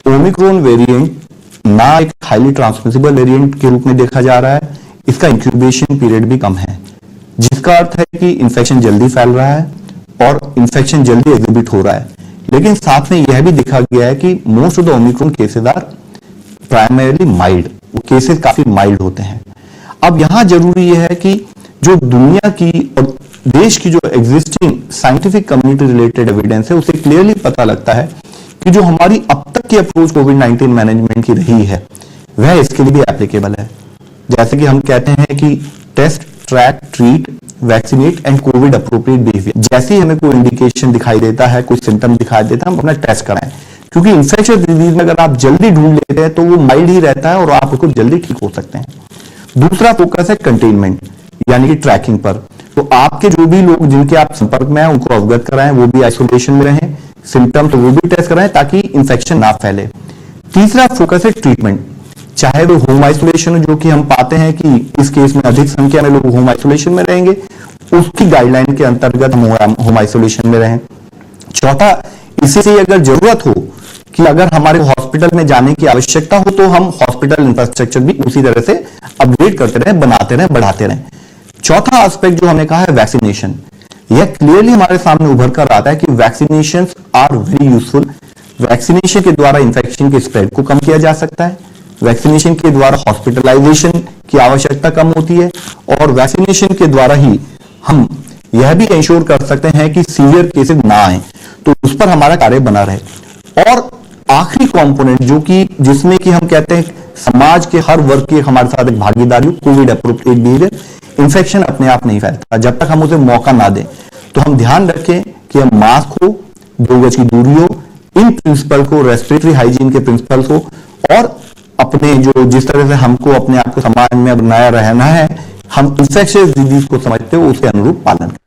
Omicron variant ना एक highly transmissible variant के रूप में देखा जा रहा है, इसका इंक्यूबेशन पीरियड भी कम है, जिसका अर्थ है कि इन्फेक्शन जल्दी फैल रहा है और इन्फेक्शन जल्दी एग्जिबिट हो रहा है। लेकिन साथ में यह भी देखा गया है कि most of the Omicron cases are primarily mild, वो केसेस काफी माइल्ड होते हैं। अब यहां जरूरी यह है कि जो दुनिया की और देश की जो existing scientific community related evidence है, उसे क्लियरली पता लगता है कि जो हमारी अब तक की अप्रोच कोविड-19 मैनेजमेंट की रही है वह इसके लिए भी एप्लीकेबल है। जैसे कि हम कहते हैं कि test, track, treat, vaccinate and COVID appropriate behaviour. जैसे ही हमें कोई इंडिकेशन दिखाई देता है, कोई सिम्टम दिखाई देता है, हम अपना टेस्ट कराएं, क्योंकि इन्फेक्शियस डिजीज में अगर आप जल्दी ढूंढ लेते हैं तो वो माइल्ड ही रहता है और आप उसको जल्दी ठीक हो सकते हैं। दूसरा फोकस है कंटेनमेंट यानी कि ट्रैकिंग पर। तो आपके जो भी लोग जिनके आप संपर्क में हैं उनको अवगत कराएं, वो भी आइसोलेशन में रहें, सिम्टम तो वो भी टेस्ट कराएं ताकि इंफेक्शन ना फैले। तीसरा फोकस है ट्रीटमेंट, चाहे वो होम आइसोलेशन जो कि हम पाते हैं कि इस केस में अधिक संख्या में लोग होम आइसोलेशन में रहेंगे, उसकी गाइडलाइन के अंतर्गत हम होम आइसोलेशन में रहें। चौथा, इससे अगर जरूरत हो कि अगर हमारे हॉस्पिटल में जाने की आवश्यकता हो तो हम हॉस्पिटल इंफ्रास्ट्रक्चर भी उसी तरह से अपग्रेड करते रहें, बनाते रहें, बढ़ाते रहें। चौथा एस्पेक्ट जो हमने कहा है वैक्सीनेशन, यह क्लियरली हमारे सामने उभर कर आता है कि vaccination are very useful. Vaccination के द्वारा इंफेक्शन के स्प्रेड को कम किया जा सकता है, वैक्सीनेशन के द्वारा हॉस्पिटलाइजेशन की आवश्यकता कम होती है और वैक्सीनेशन के द्वारा ही हम यह भी इंश्योर कर सकते हैं कि सीवियर केसेस ना आए, तो उस पर हमारा कार्य बना रहे। और आखिरी कंपोनेंट जो कि जिसमें कि हम कहते हैं समाज के हर वर्ग की हमारे साथ एक भागीदारी, कोविड अप्रोप्रिएट बिहेवियर। इन्फेक्शन अपने आप नहीं फैलता जब तक हम उसे मौका ना दें, तो हम ध्यान रखें कि हम मास्क हो, 2 गज की दूरी हो, इन प्रिंसिपल को, रेस्पिरेटरी हाइजीन के प्रिंसिपल्स हो और अपने जो जिस तरह से हमको अपने आप को समाज में बनाया रहना है, हम इंफेक्शियस डिजीज को समझते हो उसके अनुरूप पालन करें।